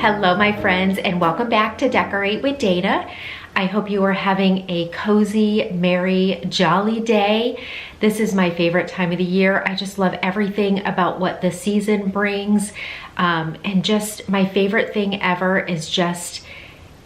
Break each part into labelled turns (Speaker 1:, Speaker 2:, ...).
Speaker 1: Hello my friends, and welcome back to Decorate with Dana. I hope you are having a cozy, merry, jolly day. This is my favorite time of the year. I just love everything about what the season brings. And just my favorite thing ever is just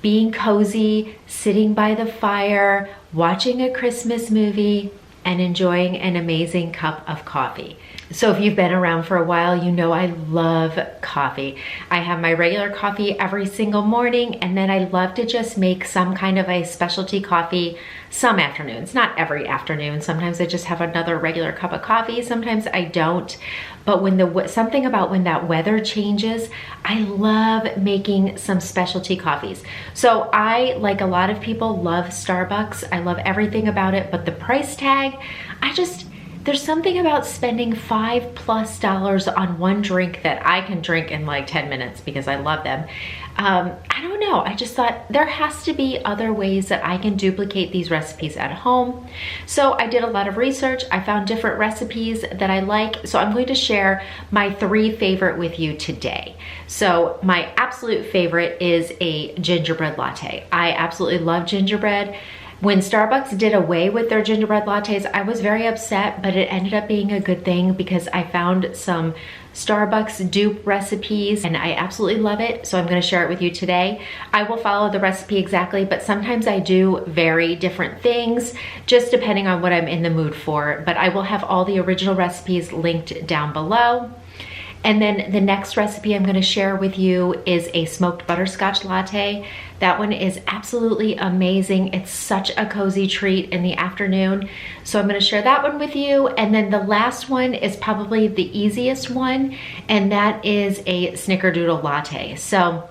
Speaker 1: being cozy, sitting by the fire, watching a Christmas movie, and enjoying an amazing cup of coffee. So if you've been around for a while, you know I love coffee. I have my regular coffee every single morning, and then I love to just make some kind of a specialty coffee some afternoons, not every afternoon. Sometimes I just have another regular cup of coffee, sometimes I don't. But when something about when that weather changes, I love making some specialty coffees. So I, like a lot of people, love Starbucks. I love everything about it, but the price tag, there's something about spending $5+ on one drink that I can drink in like 10 minutes because I love them. I don't know, I just thought there has to be other ways that I can duplicate these recipes at home. So I did a lot of research. I found different recipes that I like. So I'm going to share my 3 favorite with you today. So my absolute favorite is a gingerbread latte. I absolutely love gingerbread. When Starbucks did away with their gingerbread lattes, I was very upset, but it ended up being a good thing because I found some Starbucks dupe recipes and I absolutely love it. So I'm gonna share it with you today. I will follow the recipe exactly, but sometimes I do very different things, just depending on what I'm in the mood for. But I will have all the original recipes linked down below. And then the next recipe I'm gonna share with you is a smoked butterscotch latte. That one is absolutely amazing. It's such a cozy treat in the afternoon. So I'm gonna share that one with you. And then the last one is probably the easiest one, and that is a Snickerdoodle Latte. So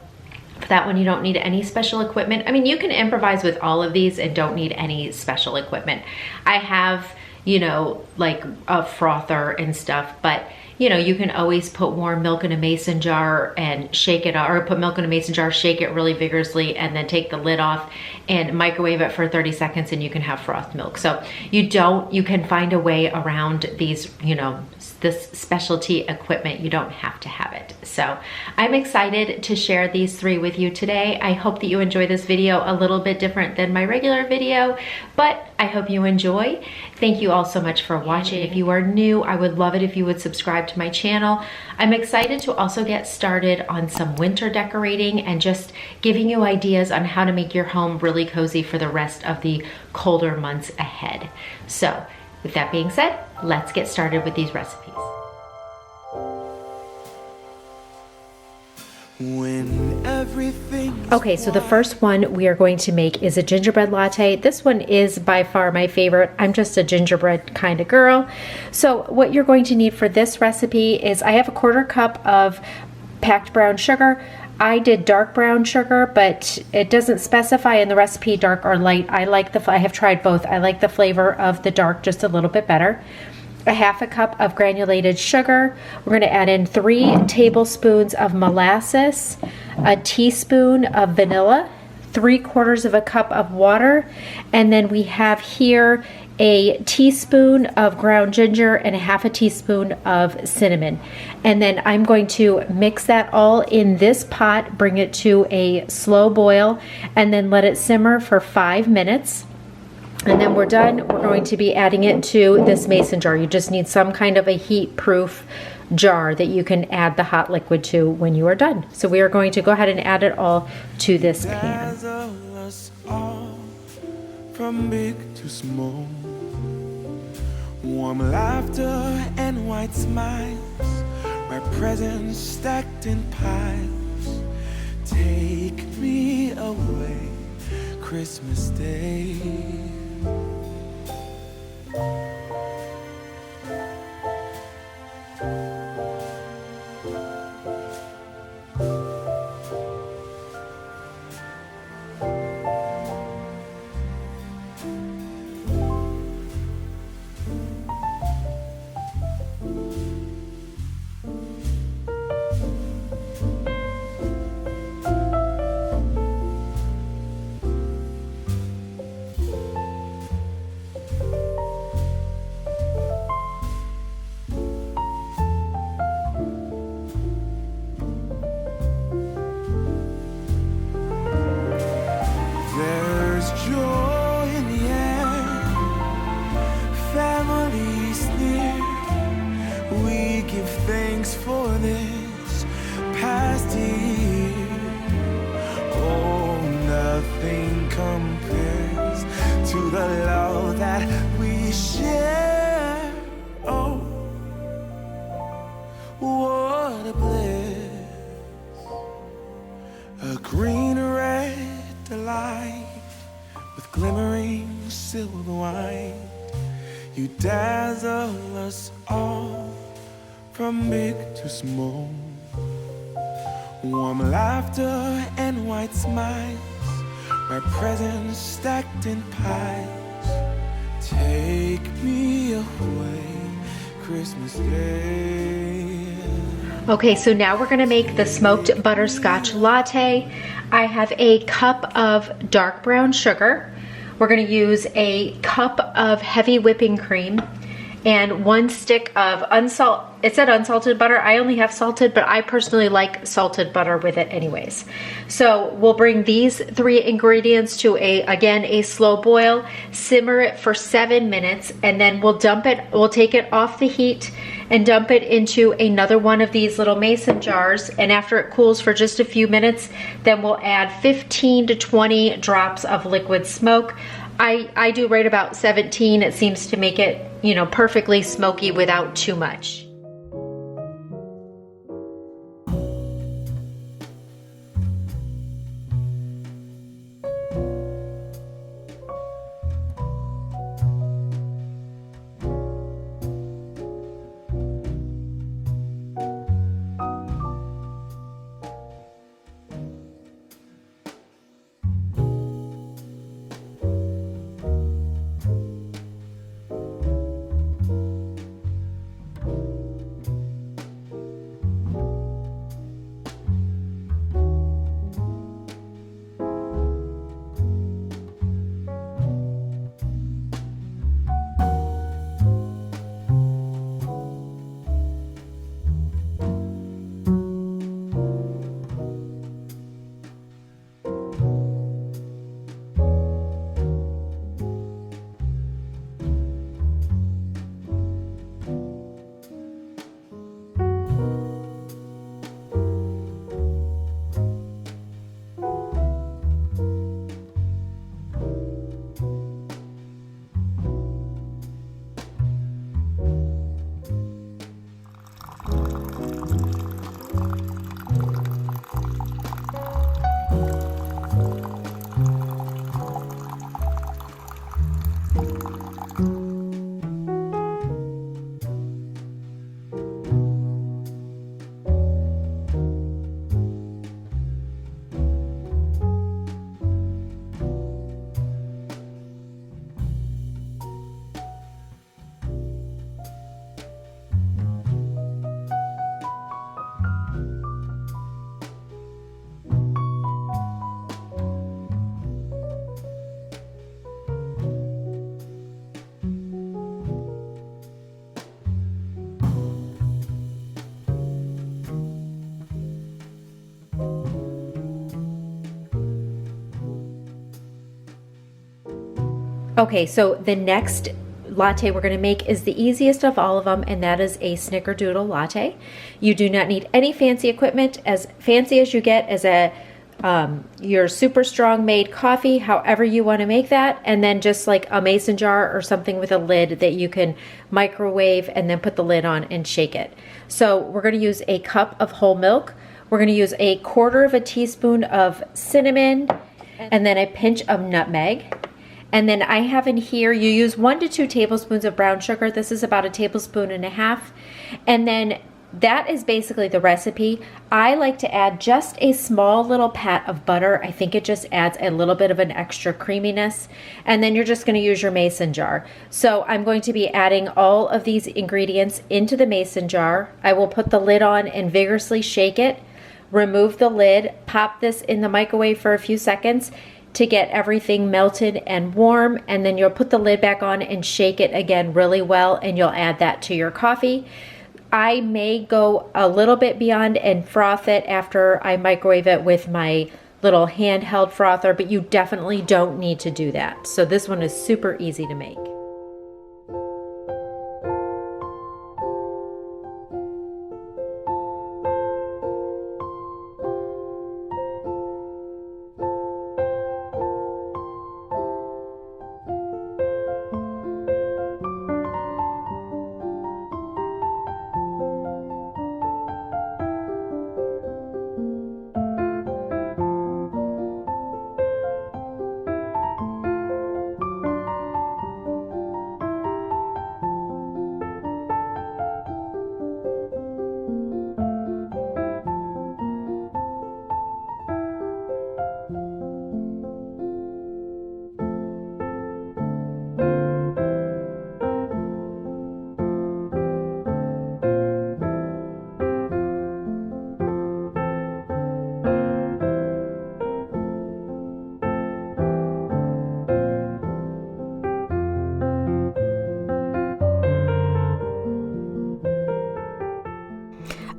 Speaker 1: for that one, you don't need any special equipment. I mean, you can improvise with all of these and don't need any special equipment. I have, you know, like a frother and stuff, but you know, you can always put warm milk in a mason jar and shake it, or put milk in a mason jar, shake it really vigorously, and then take the lid off and microwave it for 30 seconds and you can have froth milk. So you can find a way around these, you know, this specialty equipment. You don't have to have it. So I'm excited to share these 3 with you today. I hope that you enjoy this video, a little bit different than my regular video, but I hope you enjoy. Thank you all so much for watching. If you are new, I would love it if you would subscribe to my channel. I'm excited to also get started on some winter decorating and just giving you ideas on how to make your home really cozy for the rest of the colder months ahead. So with that being said, let's get started with these recipes. Okay, so the first one we are going to make is a gingerbread latte. This one is by far my favorite. I'm just a gingerbread kind of girl. So what you're going to need for this recipe is I have a 1/4 cup of packed brown sugar. I did dark brown sugar, but it doesn't specify in the recipe dark or light. I have tried both. I like the flavor of the dark just a little bit better. A 1/2 cup of granulated sugar. We're going to add in 3 tablespoons of molasses, a teaspoon of vanilla, 3/4 cup of water, and then we have here a teaspoon of ground ginger and a 1/2 teaspoon of cinnamon. And then I'm going to mix that all in this pot, bring it to a slow boil, and then let it simmer for 5 minutes. And then we're done. We're going to be adding it to this mason jar. You just need some kind of a heat-proof jar that you can add the hot liquid to when you are done. So we are going to go ahead and add it all to this pan.
Speaker 2: From big to small, warm laughter and white smiles, my presents stacked in piles. Take me away, Christmas Day. the love that we share. Oh, what a bliss. A green red delight with glimmering silver wine. You dazzle us all from big to small. Warm laughter and white smiles, my presents stacked in piles. Take me away, Christmas Day.
Speaker 1: Okay, so now we're gonna make the smoked butterscotch latte. I have a cup of dark brown sugar. We're gonna use a cup of heavy whipping cream and 1 stick of it said unsalted butter. I only have salted, but I personally like salted butter with it anyways. So we'll bring these 3 ingredients to a slow boil, simmer it for 7 minutes, and then we'll take it off the heat and dump it into another one of these little mason jars. And after it cools for just a few minutes, then we'll add 15 to 20 drops of liquid smoke. I do right about 17. It seems to make it, perfectly smoky without too much. Okay, so the next latte we're going to make is the easiest of all of them, and that is a Snickerdoodle Latte. You do not need any fancy equipment, as fancy as you get as your super strong made coffee, however you want to make that, and then just like a mason jar or something with a lid that you can microwave and then put the lid on and shake it. So we're going to use a cup of whole milk. We're going to use a 1/4 teaspoon of cinnamon and then a pinch of nutmeg. And then I have in here, you use 1 to 2 tablespoons of brown sugar. This is about 1.5 tablespoons. And then that is basically the recipe. I like to add just a small little pat of butter. I think it just adds a little bit of an extra creaminess. And then you're just going to use your mason jar. So I'm going to be adding all of these ingredients into the mason jar. I will put the lid on and vigorously shake it. Remove the lid, pop this in the microwave for a few seconds to get everything melted and warm, and then you'll put the lid back on and shake it again really well, and you'll add that to your coffee. I may go a little bit beyond and froth it after I microwave it with my little handheld frother, but you definitely don't need to do that. So this one is super easy to make.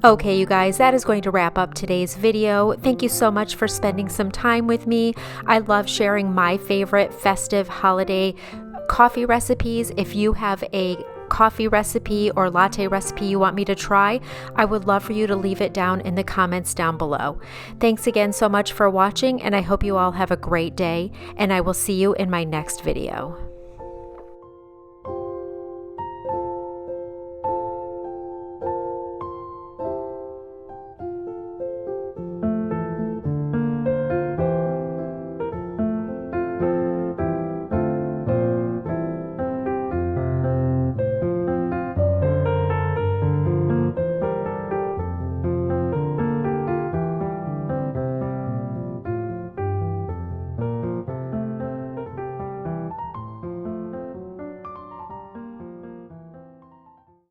Speaker 1: Okay, you guys, that is going to wrap up today's video. Thank you so much for spending some time with me. I love sharing my favorite festive holiday coffee recipes. If you have a coffee recipe or latte recipe you want me to try, I would love for you to leave it down in the comments down below. Thanks again so much for watching, and I hope you all have a great day, and I will see you in my next video.